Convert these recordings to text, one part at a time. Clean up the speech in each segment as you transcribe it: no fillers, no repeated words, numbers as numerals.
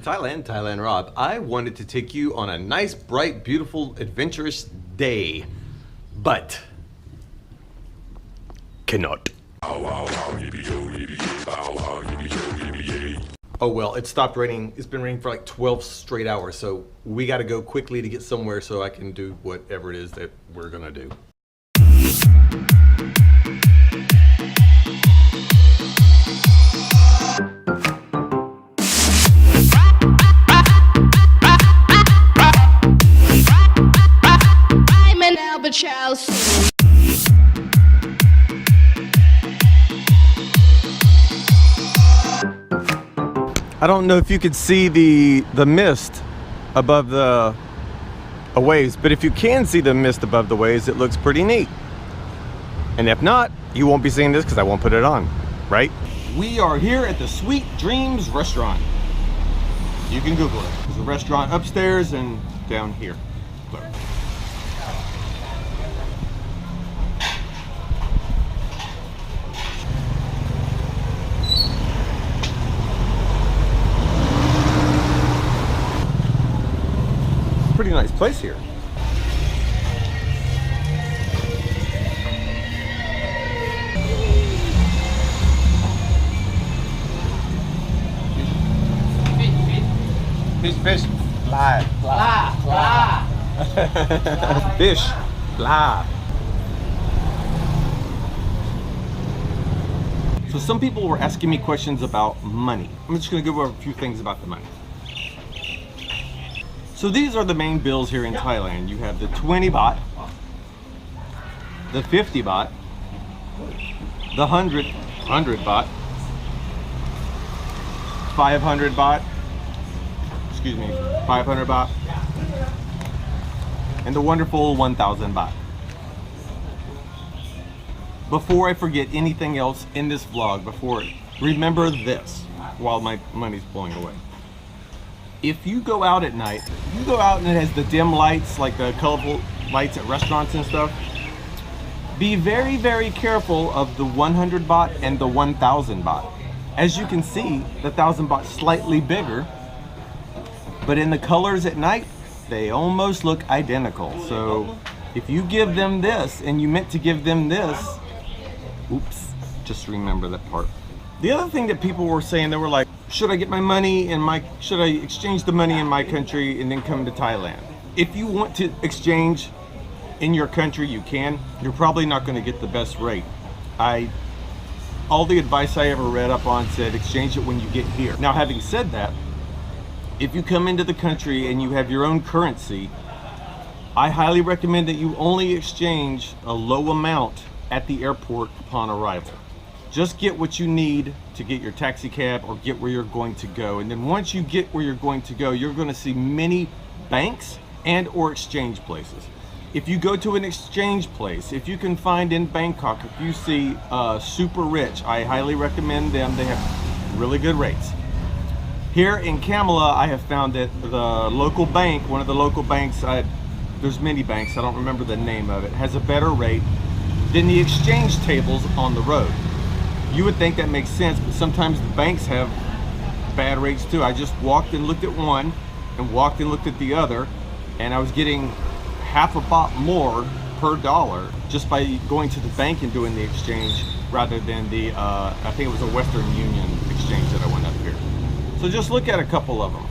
Thailand, Thailand Rob. I wanted to take you on a nice, bright, beautiful, adventurous day, but cannot. Oh well, it stopped raining. It's been raining for like 12 straight hours, so we got to go quickly to get somewhere so I can do whatever it is that we're gonna do. I'm an albatross. I don't know if you could see the mist above the waves, but if you can see the mist above the waves, it looks pretty neat. And if not, you won't be seeing this because I won't put it on, right? We are here at the Sweet Dreams restaurant. You can Google it. There's a restaurant upstairs and down here. Look. Pretty nice place here. Fish, fly. Fish, fly. So some people were asking me questions about money. I'm just gonna go over a few things about the money. So these are the main bills here in Thailand. You have the 20 baht, the 50 baht, the 100 baht, 500 baht, excuse me, 500 baht, and the wonderful 1,000 baht. Before I forget anything else in this vlog, remember this while my money's blowing away. If you go out at night, you go out and it has the dim lights, like the colorful lights at restaurants and stuff, be very, very careful of the 100 baht and the 1,000 baht. As you can see, the 1,000 baht slightly bigger, but in the colors at night, they almost look identical. So if you give them this and you meant to give them this, oops, just remember that part. The other thing that people were saying, they were like, should I get my money should I exchange the money in my country and then come to Thailand? If you want to exchange in your country, you can. You're probably not going to get the best rate. All the advice I ever read up on said exchange it when you get here. Now, having said that, if you come into the country and you have your own currency, I highly recommend that you only exchange a low amount at the airport upon arrival. Just get what you need to get your taxi cab or get where you're going to go. And then once you get where you're going to go, you're going to see many banks and or exchange places. If you go to an exchange place, if you can find in Bangkok, if you see Super Rich, I highly recommend them. They have really good rates. Here in Kamala, I have found that the local bank, one of the local banks, there's many banks, I don't remember the name of it, has a better rate than the exchange tables on the road. You would think that makes sense, but sometimes the banks have bad rates too. I just walked and looked at one and walked and looked at the other, and I was getting half a baht more per dollar just by going to the bank and doing the exchange rather than the, I think it was a Western Union exchange that I went up here. So just look at a couple of them.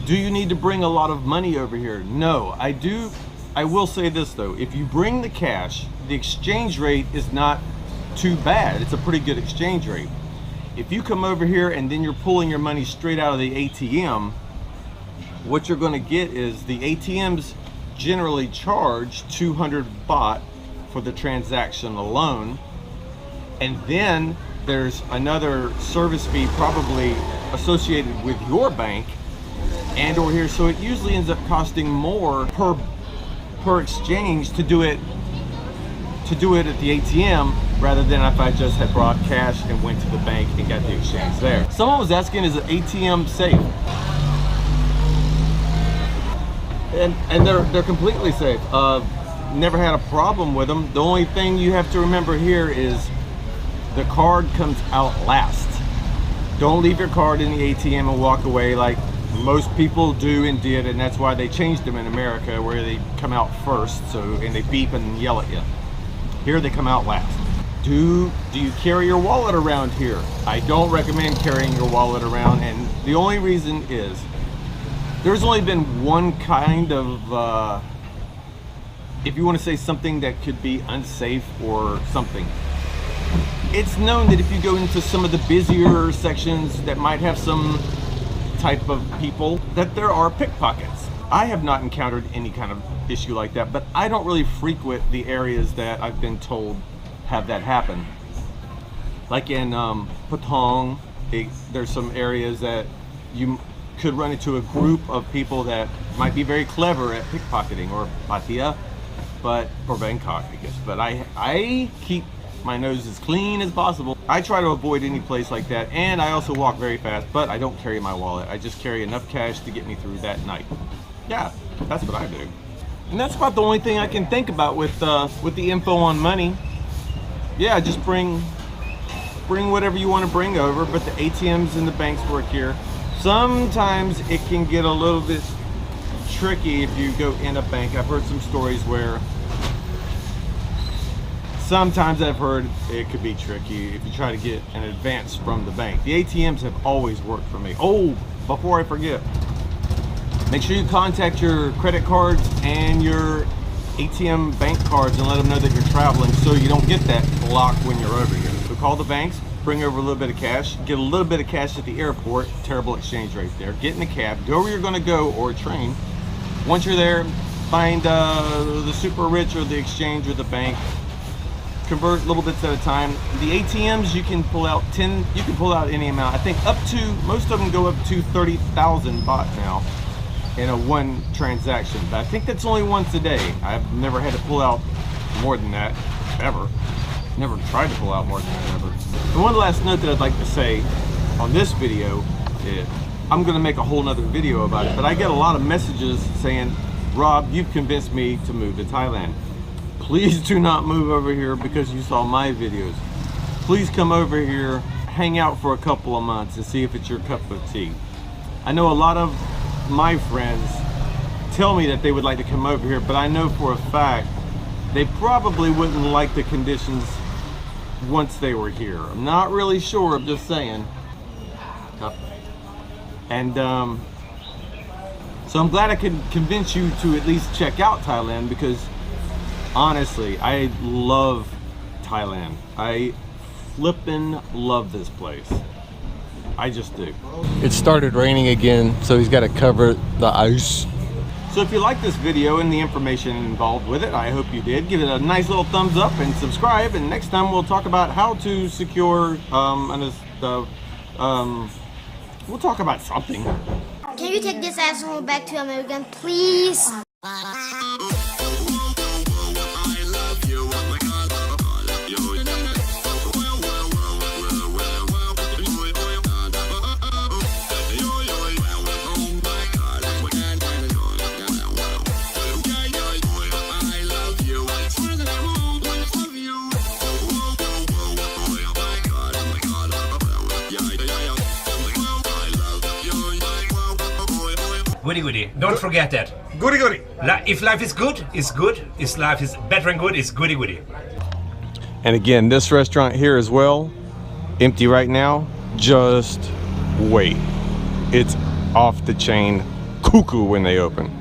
Do you need to bring a lot of money over here? No, I will say this though, if you bring the cash, the exchange rate is not too bad. It's a pretty good exchange rate. If you come over here and then you're pulling your money straight out of the ATM, what you're going to get is the ATMs generally charge 200 baht for the transaction alone, and then there's another service fee probably associated with your bank and or here, so it usually ends up costing more per exchange to do it at the ATM rather than if I just had brought cash and went to the bank and got the exchange there. Someone was asking, is an ATM safe? And they're completely safe. Never had a problem with them. The only thing you have to remember here is the card comes out last. Don't leave your card in the ATM and walk away like Most people do and did, and that's why they changed them in America, where they come out first, and they beep and yell at you. Here they come out last. Do you carry your wallet around here? I don't recommend carrying your wallet around, and the only reason is there's only been one kind of, if you want to say something that could be unsafe or something. It's known that if you go into some of the busier sections that might have some type of people, that there are pickpockets. I have not encountered any kind of issue like that, but I don't really frequent the areas that I've been told have that happen. Like in Patong, there's some areas that you could run into a group of people that might be very clever at pickpocketing, or Pattaya, or Bangkok, I guess. But I keep my nose as clean as possible. I try to avoid any place like that, and I also walk very fast, but I don't carry my wallet. I just carry enough cash to get me through that night. Yeah, that's what I do. And that's about the only thing I can think about with the info on money. Yeah, just bring whatever you want to bring over, but the ATMs and the banks work here. Sometimes it can get a little bit tricky if you go in a bank. I've heard some stories where sometimes I've heard it could be tricky if you try to get an advance from the bank. The ATMs have always worked for me. Oh, before I forget, make sure you contact your credit cards and your ATM bank cards and let them know that you're traveling, so you don't get that block when you're over here. So call the banks, bring over a little bit of cash, get a little bit of cash at the airport, terrible exchange rate there, get in the cab, go where you're gonna go, or a train. Once you're there, find the super rich or the exchange or the bank, convert little bits at a time. The ATMs, you can pull out any amount. I think up to, most of them go up to 30,000 baht now in a one transaction, but I think that's only once a day. I've never had to pull out more than that, ever. Never tried to pull out more than that, ever. And one last note that I'd like to say on this video is, I'm gonna make a whole nother video about it, but I get a lot of messages saying, Rob, you've convinced me to move to Thailand. Please do not move over here because you saw my videos. Please come over here, hang out for a couple of months and see if it's your cup of tea. I know a lot of my friends tell me that they would like to come over here, but I know for a fact they probably wouldn't like the conditions once they were here. I'm not really sure, I'm just saying. And so I'm glad I could convince you to at least check out Thailand, because honestly, I love Thailand. I flippin' love this place. I just do. It started raining again, so he's got to cover the ice. So if you like this video and the information involved with it, I hope you did. Give it a nice little thumbs up and subscribe, and next time we'll talk about how to secure, we'll talk about something. Can you take this asshole back to America, please? Goody goody. Don't forget that. Goody goody. If life is good, it's good. If life is better and good, it's goody goody. And again, this restaurant here as well, empty right now. Just wait. It's off the chain cuckoo when they open.